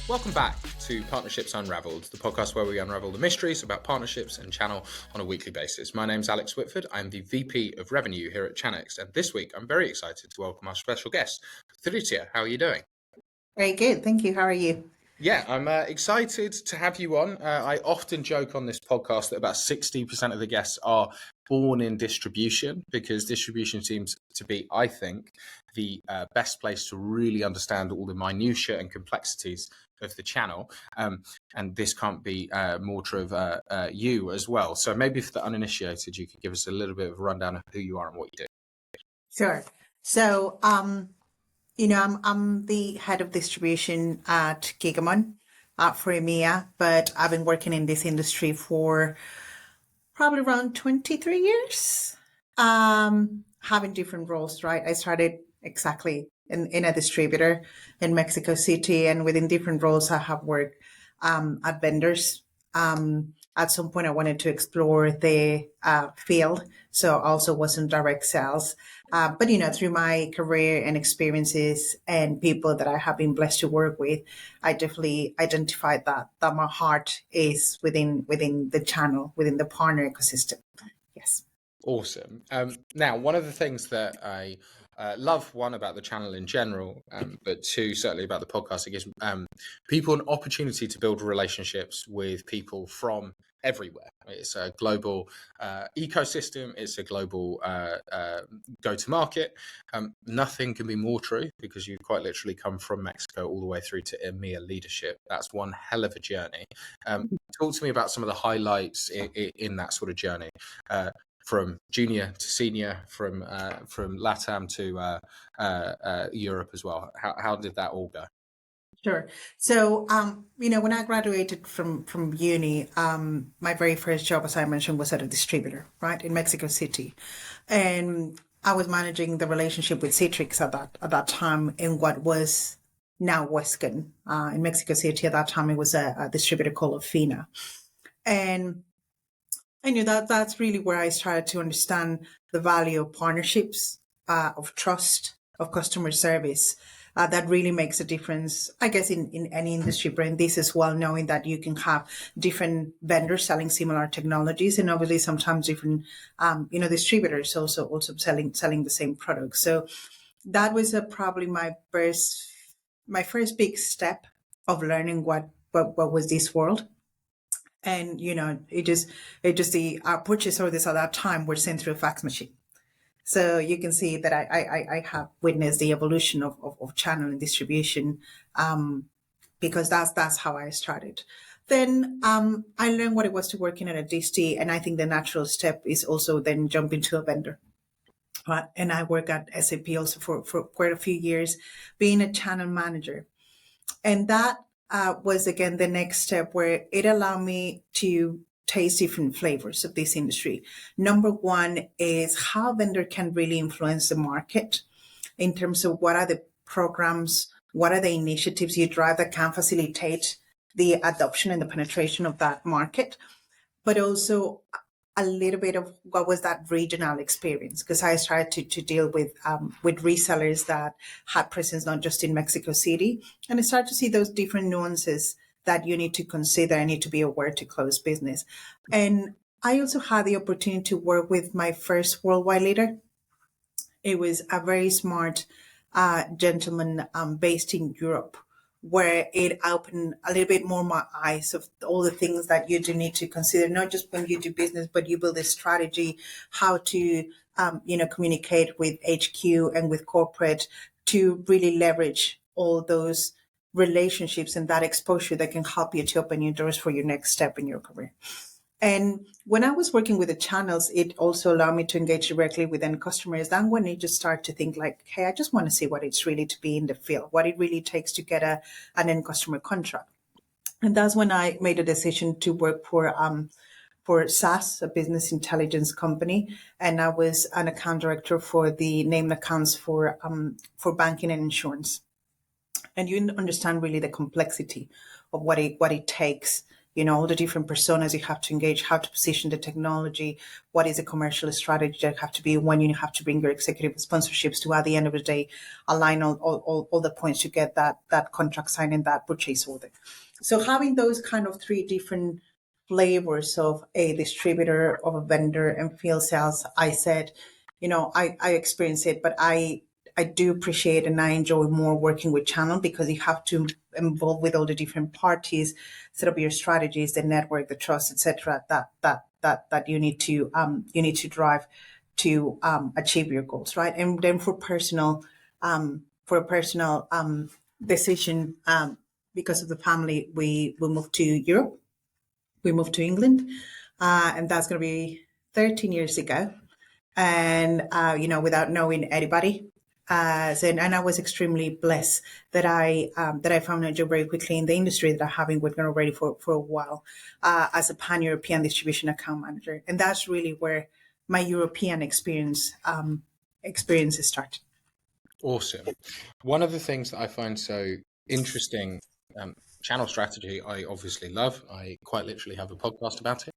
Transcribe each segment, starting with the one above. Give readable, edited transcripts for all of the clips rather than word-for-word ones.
Welcome back to Partnerships Unraveled, the podcast where we unravel the mysteries about partnerships and channel on a weekly basis. My name's Alex Whitford. I'm the VP of Revenue here at Chanex, and this week I'm very excited to welcome our special guest, Patricia. How are you doing? Very good, thank you. How are you? Yeah, I'm excited to have you on. I often joke on this podcast that about 60% of the guests are born in distribution, because distribution seems to be, I think, the best place to really understand all the minutiae and complexities of the channel. And this can't be more true of you as well. So maybe for the uninitiated, you could give us a little bit of a rundown of who you are and what you do. Sure. So, I'm the head of distribution at Gigamon for EMEA, but I've been working in this industry for probably around 23 years, having different roles, right? I started exactly in a distributor in Mexico City, and within different roles, I have worked at vendors. At some point, I wanted to explore the field, so also wasn't direct sales. But through my career and experiences and people that I have been blessed to work with, I definitely identified that my heart is within the channel, within the partner ecosystem. Yes. Awesome. Now, one of the things that I love, one, about the channel in general, but two, certainly about the podcast, it gives people an opportunity to build relationships with people from everywhere. It's a global ecosystem. It's a global go-to-market. Nothing can be more true, because you quite literally come from Mexico all the way through to EMEA leadership. That's one hell of a journey. Talk to me about some of the highlights in that sort of journey. From junior to senior, from LATAM to Europe as well. How did that all go? Sure. So, when I graduated from uni, my very first job, as I mentioned, was at a distributor, right, in Mexico City, and I was managing the relationship with Citrix at that time in what was now Wescan in Mexico City. At that time, it was a distributor called Afina, and I knew that that's really where I started to understand the value of partnerships, of trust, of customer service. That really makes a difference, I guess, in any industry, but in this as well, knowing that you can have different vendors selling similar technologies, and obviously sometimes different, distributors also selling the same product. So that was probably my first big step of learning what was this world. And our purchase orders at that time were sent through a fax machine. So you can see that I have witnessed the evolution of channel and distribution, because that's how I started. Then I learned what it was to working at a DST, and I think the natural step is also then jump into a vendor. And I work at SAP also for quite a few years, being a channel manager. And that was, again, the next step where it allowed me to taste different flavors of this industry. Number one is how a vendor can really influence the market in terms of what are the programs, what are the initiatives you drive that can facilitate the adoption and the penetration of that market, but also a little bit of what was that regional experience, because I started to deal with resellers that had presence not just in Mexico City, and I started to see those different nuances that you need to consider and need to be aware to close business. And I also had the opportunity to work with my first worldwide leader. It was a very smart gentleman based in Europe, where it opened a little bit more my eyes of all the things that you do need to consider, not just when you do business, but you build a strategy, how to, communicate with HQ and with corporate to really leverage all those relationships and that exposure that can help you to open new doors for your next step in your career. And when I was working with the channels, it also allowed me to engage directly with end customers. Then when you just start to think like, hey, I just want to see what it's really to be in the field, what it really takes to get an end customer contract. And that's when I made a decision to work for SAS, a business intelligence company, and I was an account director for the named accounts for banking and insurance. And you understand really the complexity of what it takes all the different personas you have to engage, how to position the technology, what is a commercial strategy that have to be, when you have to bring your executive sponsorships to, at the end of the day, align all the points to get that contract signed and that purchase order. So having those kind of three different flavors of a distributor, of a vendor, and field sales, I said, I experience it, but I do appreciate and I enjoy more working with channel, because you have to involve with all the different parties, set up your strategies, the network, the trust, etc. That you need to drive to achieve your goals, right? And then for a personal decision, because of the family, we moved to Europe. We moved to England, and that's going to be 13 years ago. And, without knowing anybody. And I was extremely blessed that I found a job very quickly in the industry that I have been working already for a while, as a pan-European distribution account manager. And that's really where my European experience started. Awesome. One of the things that I find so interesting, channel strategy, I obviously love. I quite literally have a podcast about it.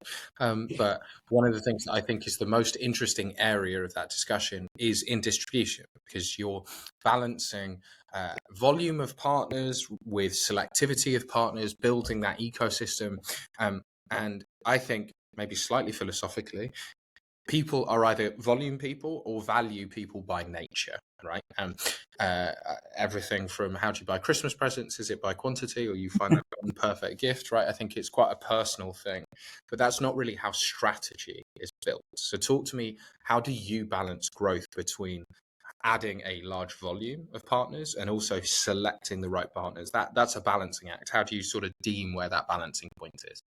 But one of the things that I think is the most interesting area of that discussion is in distribution, because you're balancing volume of partners with selectivity of partners, building that ecosystem. And I think, maybe slightly philosophically, people are either volume people or value people by nature, right? Everything from, how do you buy Christmas presents? Is it by quantity, or you find that one perfect gift, right? I think it's quite a personal thing, but that's not really how strategy is built. So talk to me, how do you balance growth between adding a large volume of partners and also selecting the right partners? That's a balancing act. How do you sort of deem where that balancing point is?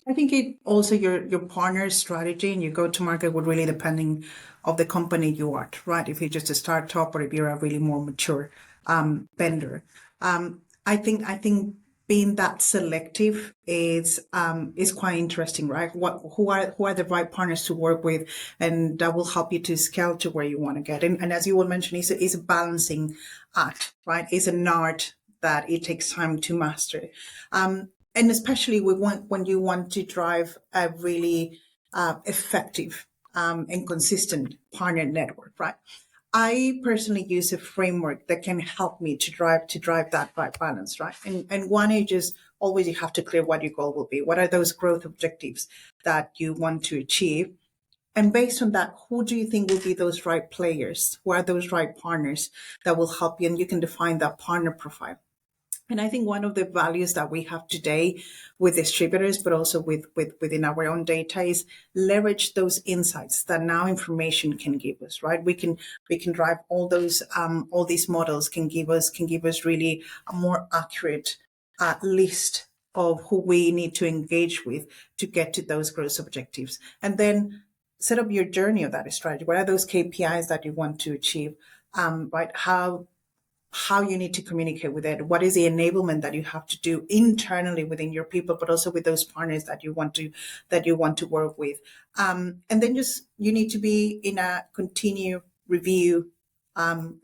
I think it also your partner strategy and your go-to-market would really depending of the company you are, right? If you're just a startup or if you're a really more mature vendor. I think being that selective is quite interesting, right? Who are the right partners to work with, and that will help you to scale to where you want to get. And as you will mention, it's a balancing act, right? It's an art that it takes time to master. And especially when you want to drive a really effective and consistent partner network, right? I personally use a framework that can help me to drive that right balance, right? And one is just always you have to clear what your goal will be. What are those growth objectives that you want to achieve? And based on that, who do you think will be those right players? Who are those right partners that will help you? And you can define that partner profile. And I think one of the values that we have today with distributors, but also within our own data, is leverage those insights that now information can give us, right? We can drive all these models can give us really a more accurate list of who we need to engage with to get to those growth objectives. And then set up your journey of that strategy. What are those KPIs that you want to achieve? Right? How you need to communicate with it, what is the enablement that you have to do internally within your people, but also with those partners that you want to work with. And then just you need to be in a continue review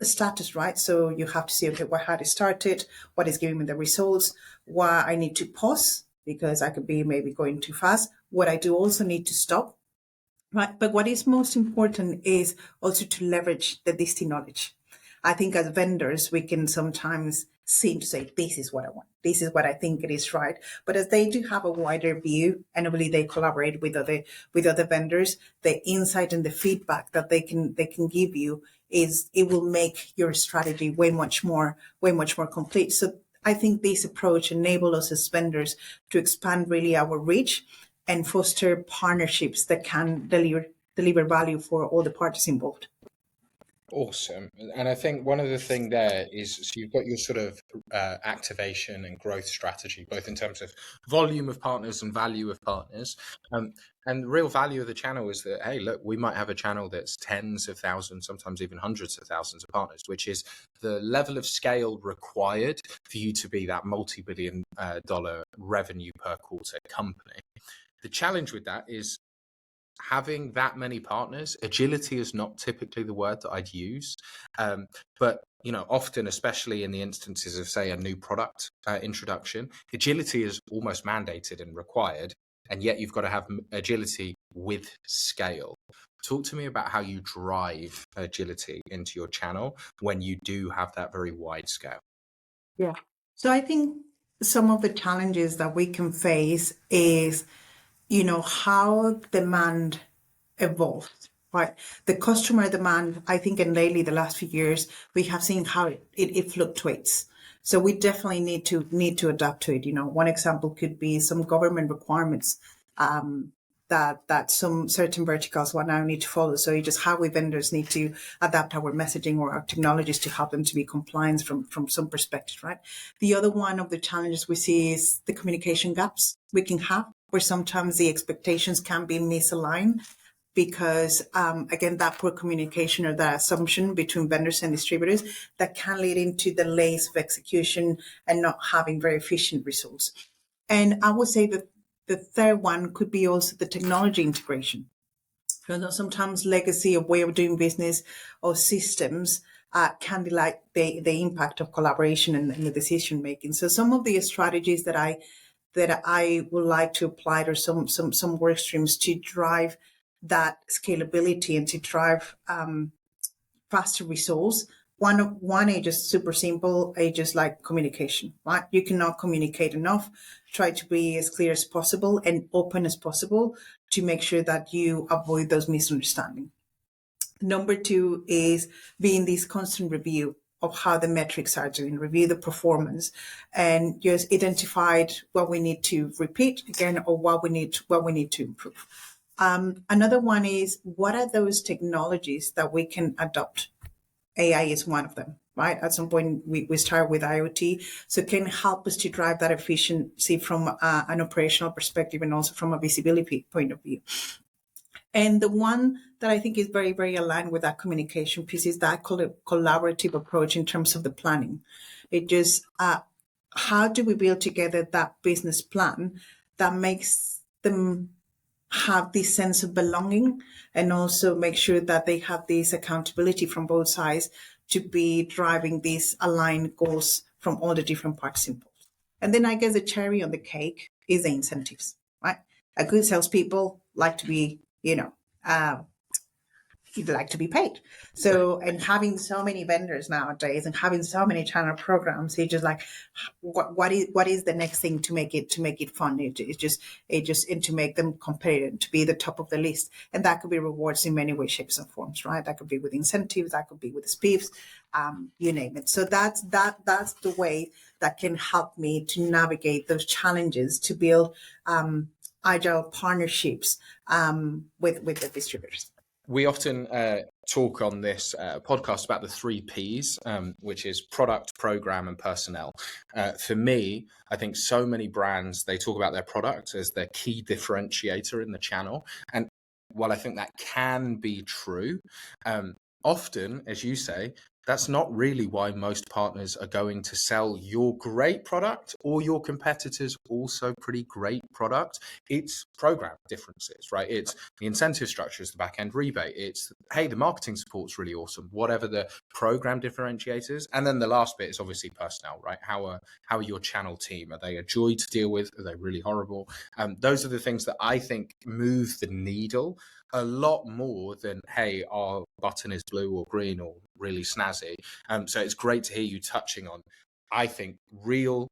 status, right? So you have to see, okay, what had it started, what is giving me the results, why I need to pause because I could be maybe going too fast, what I do also need to stop, right? But what is most important is also to leverage the distinct knowledge. I think as vendors, we can sometimes seem to say, this is what I want. This is what I think it is right. But as they do have a wider view, and really they collaborate with other vendors, the insight and the feedback that they can give you it will make your strategy way much more complete. So I think this approach enables us as vendors to expand really our reach and foster partnerships that can deliver value for all the parties involved. Awesome. And I think one of the thing there is, so you've got your sort of activation and growth strategy, both in terms of volume of partners and value of partners. And the real value of the channel is that, hey, look, we might have a channel that's tens of thousands, sometimes even hundreds of thousands of partners, which is the level of scale required for you to be that multi-billion dollar revenue per quarter company. The challenge with that is having that many partners. Agility is not typically the word that I'd use, but often, especially in the instances of, say, a new product introduction, agility is almost mandated and required, and yet you've got to have agility with scale. Talk to me about how you drive agility into your channel when you do have that very wide scale. Yeah. So I think some of the challenges that we can face is, how demand evolves, right? The customer demand, I think, and lately the last few years, we have seen how it fluctuates. So we definitely need to adapt to it. One example could be some government requirements that some certain verticals will now need to follow. So you just how we vendors need to adapt our messaging or our technologies to help them to be compliant from some perspective, right? The other one of the challenges we see is the communication gaps we can have, where sometimes the expectations can be misaligned because, again, that poor communication or that assumption between vendors and distributors that can lead into delays of execution and not having very efficient results. And I would say that the third one could be also the technology integration. Sometimes legacy of way of doing business or systems can be like the impact of collaboration and the decision making. So some of the strategies that I would like to apply to some work streams to drive that scalability and to drive faster results. One is just super simple, is just like communication, right? You cannot communicate enough. Try to be as clear as possible and open as possible to make sure that you avoid those misunderstandings. Number two is being this constant review of how the metrics are doing, review the performance, and just identify what we need to repeat again or what we need to improve. Another one is, what are those technologies that we can adopt? AI is one of them, right? At some point, we start with IoT, so it can help us to drive that efficiency from an operational perspective and also from a visibility point of view. And the one that I think is very, very aligned with that communication piece is that collaborative approach in terms of the planning. It just, how do we build together that business plan that makes them have this sense of belonging and also make sure that they have this accountability from both sides to be driving these aligned goals from all the different parts involved. And then I guess the cherry on the cake is the incentives, right? A good salespeople like to be, you'd like to be paid. So, and having so many vendors nowadays and having so many channel programs, it's just like, what is the next thing to make it fun? It just and to make them competitive, to be the top of the list. And that could be rewards in many ways, shapes and forms, right? That could be with incentives, that could be with spiffs, you name it. So that's the way that can help me to navigate those challenges to build agile partnerships with the distributors. We often talk on this podcast about the 3 Ps, which is product, program, and personnel. For me, I think so many brands, they talk about their product as their key differentiator in the channel. And while I think that can be true, often, as you say, that's not really why most partners are going to sell your great product or your competitors also pretty great product. It's program differences, right? It's the incentive structures, the back end rebate. It's, hey, the marketing support's really awesome, whatever the program differentiators. And then the last bit is obviously personnel, right? How are your channel team? Are they a joy to deal with? Are they really horrible? Those are the things that I think move the needle a lot more than, hey, our button is blue or green or really snazzy. So it's great to hear you touching on, I think, real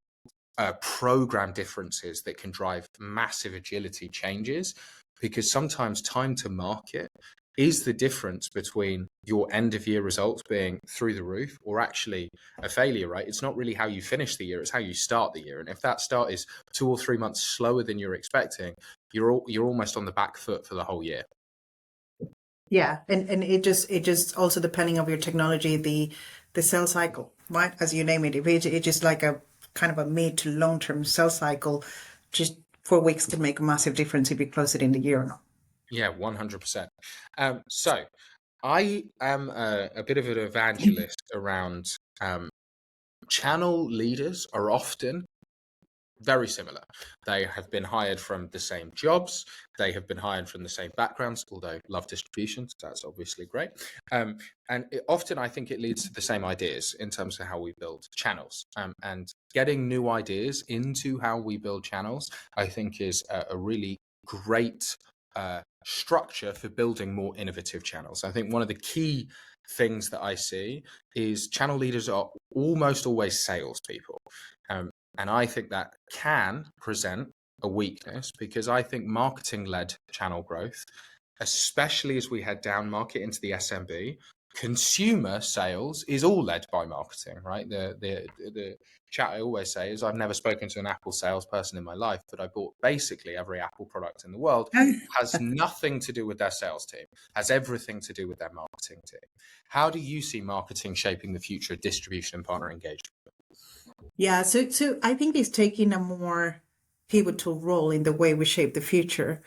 program differences that can drive massive agility changes, because sometimes time to market is the difference between your end of year results being through the roof or actually a failure, right? It's not really how you finish the year, it's how you start the year. And if that start is 2 or 3 months slower than you're expecting, you're almost on the back foot for the whole year. Yeah, and it just also depending on your technology, the sales cycle, right? As you name it, if it's just like a kind of a mid to long term sales cycle, just 4 weeks can make a massive difference if you close it in the year or not. Yeah, 100%. So I am a bit of an evangelist around channel leaders are often very similar. They have been hired from the same jobs. They have been hired from the same backgrounds, although love distributions, that's obviously great. And often I think it leads to the same ideas in terms of how we build channels. And getting new ideas into how we build channels, I think, is a really great structure for building more innovative channels. I think one of the key things that I see is channel leaders are almost always salespeople. And I think that can present a weakness, because I think marketing-led channel growth, especially as we head down market into the SMB, consumer sales is all led by marketing, right? The chat I always say is, I've never spoken to an Apple salesperson in my life, but I bought basically every Apple product in the world. Has nothing to do with their sales team, has everything to do with their marketing team. How do you see marketing shaping the future of distribution and partner engagement? Yeah, so I think it's taking a more pivotal role in the way we shape the future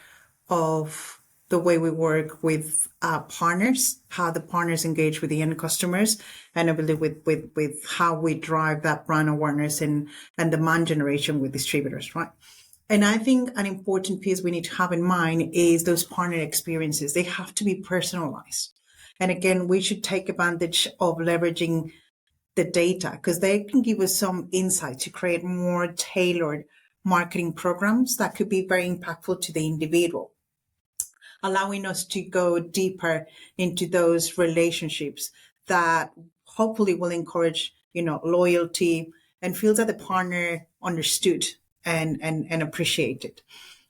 of the way we work with partners, how the partners engage with the end customers, and I believe with how we drive that brand awareness and demand generation with distributors, right? And I think an important piece we need to have in mind is those partner experiences. They have to be personalized. And again, we should take advantage of leveraging the data, because they can give us some insight to create more tailored marketing programs that could be very impactful to the individual, allowing us to go deeper into those relationships that hopefully will encourage, loyalty, and feels that the partner understood and appreciated.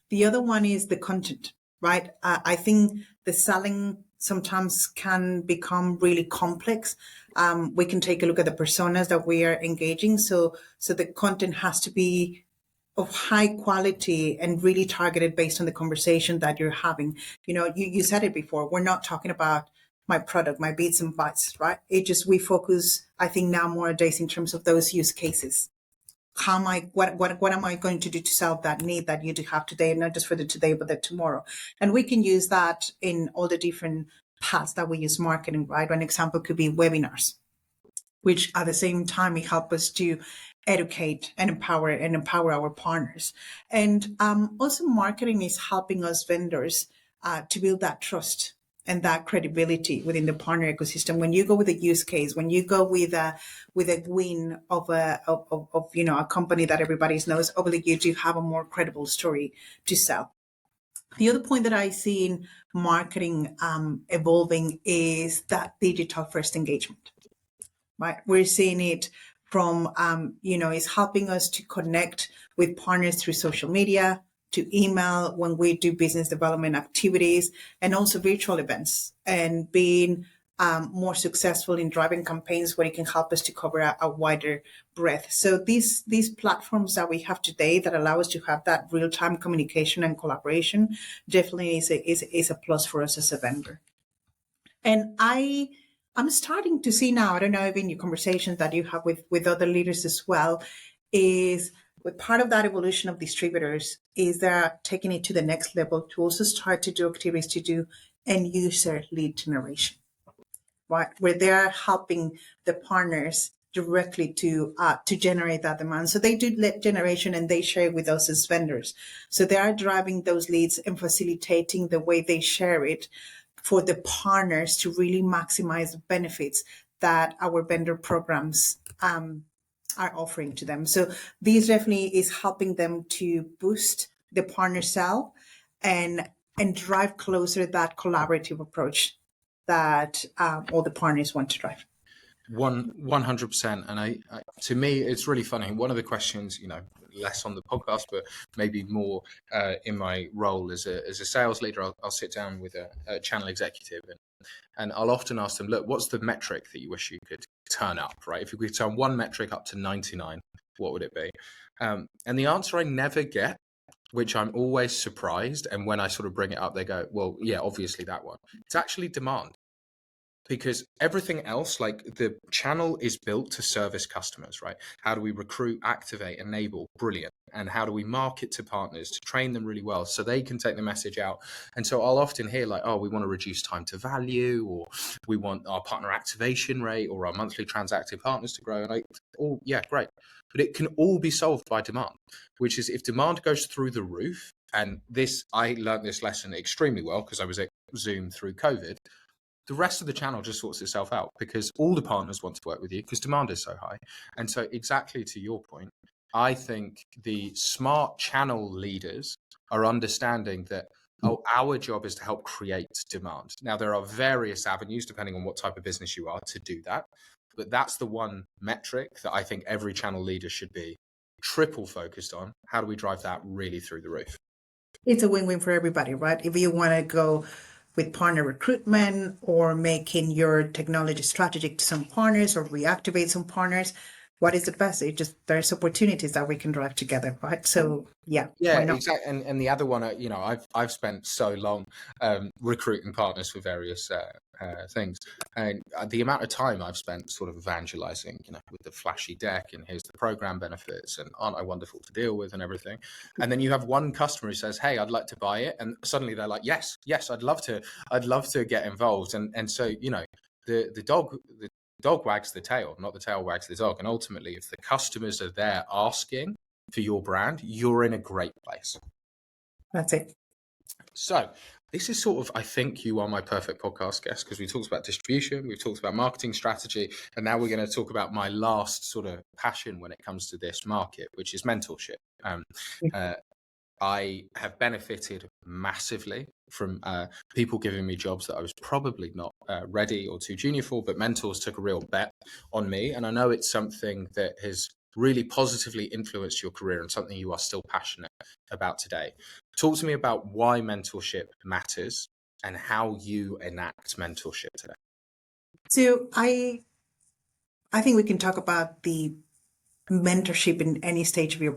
The other one is the content, right? I think the selling sometimes can become really complex. We can take a look at the personas that we are engaging. So the content has to be of high quality and really targeted based on the conversation that you're having. You said it before, we're not talking about my product, my bits and bytes, right? We focus, I think, now more days in terms of those use cases. What am I going to do to solve that need that you do have today, not just for the today, but the tomorrow? And we can use that in all the different paths that we use marketing, right? One example could be webinars, which at the same time, it help us to educate and empower our partners. And also marketing is helping us vendors to build that trust and that credibility within the partner ecosystem. When you go with a use case, when you go with a win of a company that everybody knows, obviously you do have a more credible story to sell. The other point that I see in marketing evolving is that digital first engagement, right? We're seeing it from, it's helping us to connect with partners through social media, to email when we do business development activities, and also virtual events, and being more successful in driving campaigns where it can help us to cover a wider breadth. So these platforms that we have today that allow us to have that real-time communication and collaboration definitely is a plus for us as a vendor. And I'm starting to see now, I don't know if in your conversations that you have with other leaders as well, is with part of that evolution of distributors is they're taking it to the next level to also start to do activities to do end user lead generation, right? Where they're helping the partners directly to generate that demand. So they do lead generation and they share it with us as vendors. So they are driving those leads and facilitating the way they share it for the partners to really maximize the benefits that our vendor programs are offering to them. So this definitely is helping them to boost the partner sell and drive closer that collaborative approach that all the partners want to drive. 100%. And I to me, it's really funny. One of the questions, less on the podcast, but maybe more in my role as a sales leader, I'll sit down with a channel executive and I'll often ask them, look, what's the metric that you wish you could turn up, right? If we could turn one metric up to 99, what would it be? And the answer I never get, which I'm always surprised, and when I sort of bring it up, they go, well, yeah, obviously that one. It's actually demand. because everything else, like the channel is built to service customers, right? How do we recruit, activate, enable? Brilliant. And how do we market to partners to train them really well so they can take the message out? And so I'll often hear like, oh, we want to reduce time to value, or we want our partner activation rate or our monthly transacting partners to grow. And oh yeah, great. But it can all be solved by demand, which is if demand goes through the roof, and this, I learned this lesson extremely well because I was at Zoom through COVID. The rest of the channel just sorts itself out because all the partners want to work with you because demand is so high. And so exactly to your point, I think the smart channel leaders are understanding that, oh, our job is to help create demand. Now, there are various avenues, depending on what type of business you are, to do that. But that's the one metric that I think every channel leader should be triple focused on. How do we drive that really through the roof? It's a win-win for everybody, right? If you want to go with partner recruitment or making your technology strategic to some partners or reactivate some partners, what is the best? It just, there's opportunities that we can drive together, right? So yeah, Yeah, why not? exactly. And the other one, I've spent so long recruiting partners for various things, and the amount of time I've spent sort of evangelizing, with the flashy deck and here's the program benefits and aren't I wonderful to deal with and everything. And then you have one customer who says, "Hey, I'd like to buy it," and suddenly they're like, "Yes, yes, I'd love to get involved." And so the dog wags the tail, not the tail wags the dog. And ultimately, if the customers are there asking for your brand, you're in a great place. That's it. So this is sort of, I think you are my perfect podcast guest because we talked about distribution, we've talked about marketing strategy, and now we're going to talk about my last sort of passion when it comes to this market, which is mentorship. I have benefited massively from people giving me jobs that I was probably not ready or too junior for, but mentors took a real bet on me. And I know it's something that has really positively influenced your career and something you are still passionate about today. Talk to me about why mentorship matters and how you enact mentorship today. So I think we can talk about the mentorship in any stage of your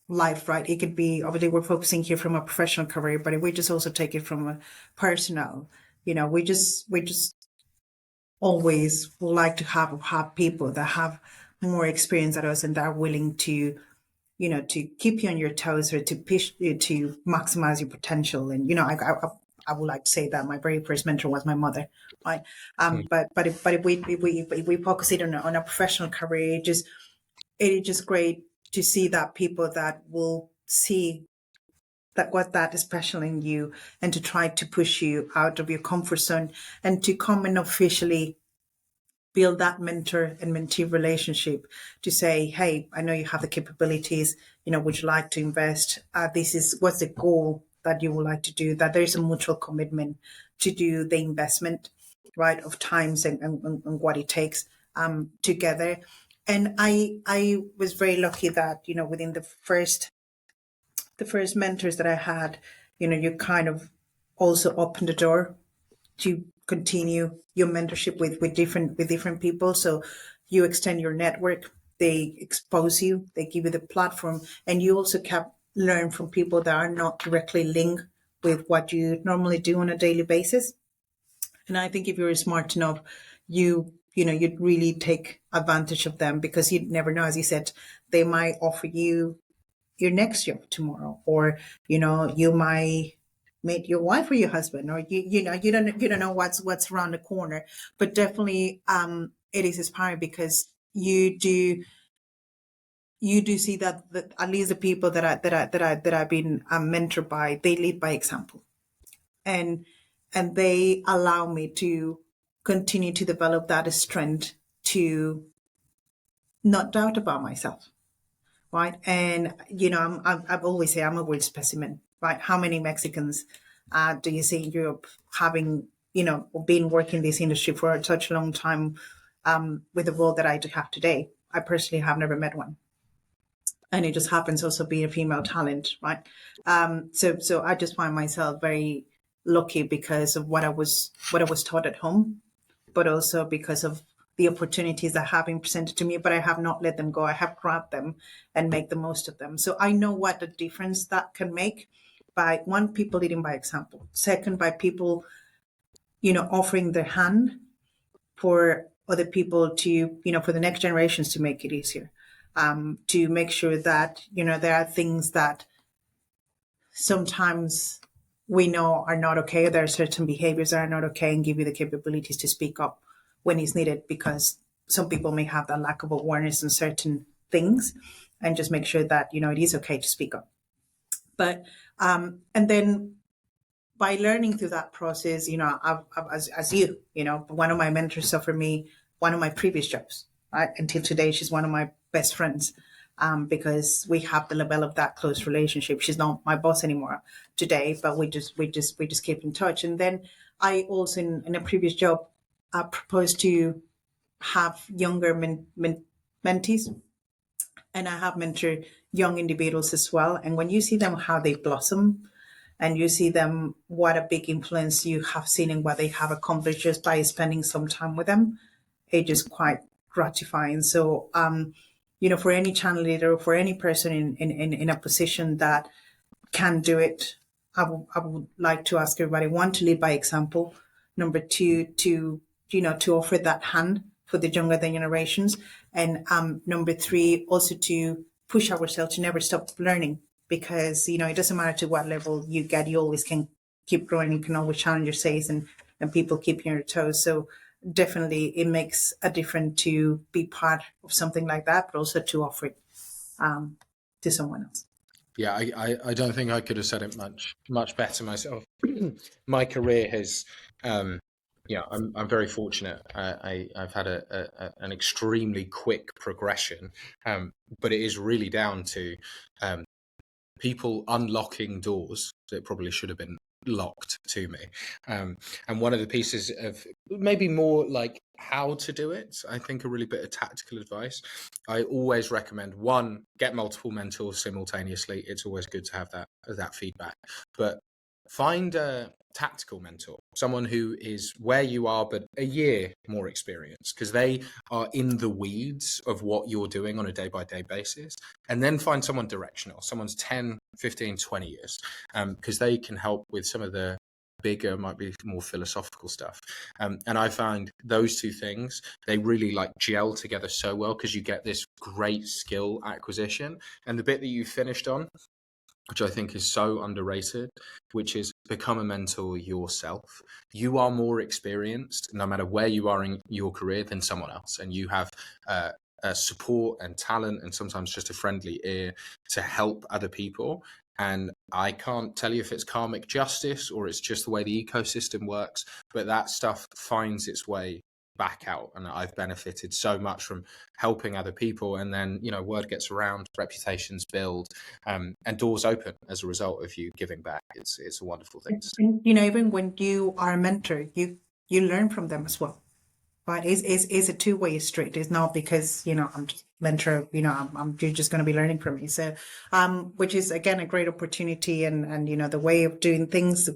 life, right? It could be, obviously we're focusing here from a professional career, but if we just also take it from a personal, we just always like to have people that have more experience than us and that are willing to, to keep you on your toes or to push you to maximize your potential. And, I would like to say that my very first mentor was my mother, right? But if we focus it on a professional career, it is just great to see that people that will see that what that is special in you and to try to push you out of your comfort zone and to come and officially build that mentor and mentee relationship to say, hey, I know you have the capabilities, would you like to invest? This is what's the goal that you would like to do, that there's a mutual commitment to do the investment, right, of times and what it takes together. And I was very lucky that, within the first mentors that I had, you kind of also opened the door to continue your mentorship with different people. So you extend your network, they expose you, they give you the platform, and you also can learn from people that are not directly linked with what you normally do on a daily basis. And I think if you're smart enough, you'd really take advantage of them because you never know, as you said, they might offer you your next job tomorrow, or you might meet your wife or your husband, or you don't know what's around the corner. But definitely it is inspiring because you do see that at least the people that I've been mentored by, they lead by example, and they allow me to continue to develop that strength to not doubt about myself, right? And I've always say I'm a world specimen, right? How many Mexicans do you see in Europe having, been working in this industry for such a long time with the role that I do have today? I personally have never met one, and it just happens also being a female talent, right? So I just find myself very lucky because of what I was taught at home, but also because of the opportunities that have been presented to me, but I have not let them go. I have grabbed them and make the most of them. So I know what the difference that can make by, one, people leading by example. Second, by people, offering their hand for other people to, for the next generations to make it easier, to make sure that, there are things that sometimes we know are not okay. There are certain behaviors that are not okay, and give you the capabilities to speak up when it's needed, because some people may have that lack of awareness in certain things, and just make sure that, it is okay to speak up. But, and then by learning through that process, I've as you, one of my mentors offered me one of my previous jobs, right? Until today, she's one of my best friends. Because we have the level of that close relationship. She's not my boss anymore today, but we just keep in touch. And then I also, in a previous job, proposed to have younger mentees, and I have mentored young individuals as well. And when you see them, how they blossom, and you see them, what a big influence you have seen in what they have accomplished just by spending some time with them, it is quite gratifying. So, for any channel leader, for any person in a position that can do it, I would like to ask everybody, one, to lead by example. Number two, to offer that hand for the younger generations. And number three, also to push ourselves to never stop learning, because, it doesn't matter to what level you get, you always can keep growing. You can always challenge yourselves, and people keep you on your toes. So definitely it makes a difference to be part of something like that, but also to offer it to someone else. Yeah, I don't think I could have said it much better myself. My career has, I'm very fortunate. I've had an extremely quick progression, but it is really down to people unlocking doors that probably should have been locked to me. And one of the pieces of maybe more like how to do it, I think a really bit of tactical advice. I always recommend, one, get multiple mentors simultaneously. It's always good to have that feedback, but find a tactical mentor, someone who is where you are, but a year more experienced, because they are in the weeds of what you're doing on a day-by-day basis. And then find someone directional, someone's 10, 15, 20 years, because they can help with some of the bigger, might be more philosophical stuff. And I find those two things, they really like gel together so well, because you get this great skill acquisition. And the bit that you finished on, which I think is so underrated, which is become a mentor yourself. You are more experienced, no matter where you are in your career, than someone else. And you have support and talent, and sometimes just a friendly ear to help other people. And I can't tell you if it's karmic justice or it's just the way the ecosystem works, but that stuff finds its way back out. And I've benefited so much from helping other people, and then word gets around, reputations build, and doors open as a result of you giving back. It's a wonderful thing to see. And, even when you are a mentor, you learn from them as well, right? It's a two-way street. It's not because I'm just mentor, you're just going to be learning from me. So which is again a great opportunity, and the way of doing things,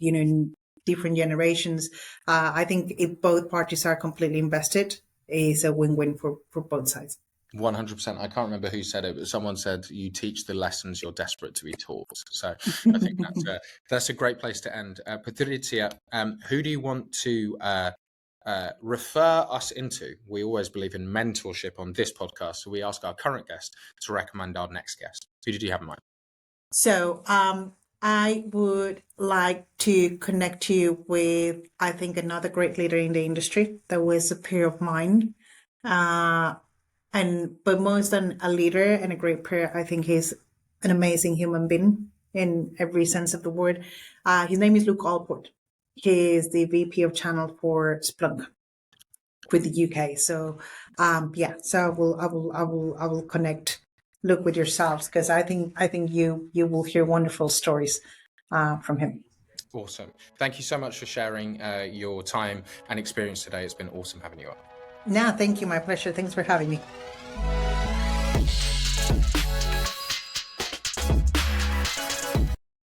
in different generations, I think if both parties are completely invested, is a win-win for both sides. 100%. I can't remember who said it, but someone said you teach the lessons you're desperate to be taught. So I think that's a great place to end. Patricia, who do you want to refer us into? We always believe in mentorship on this podcast, so we ask our current guest to recommend our next guest. Who did you have in mind? So I would like to connect you with, I think, another great leader in the industry that was a peer of mine. But more than a leader and a great peer, I think he's an amazing human being in every sense of the word. His name is Luke Allport. He is the VP of Channel for Splunk with the UK. So so I will connect Luke with yourselves, because I think you will hear wonderful stories from him. Awesome. Thank you so much for sharing your time and experience today. It's been awesome having you on. No, thank you. My pleasure. Thanks for having me.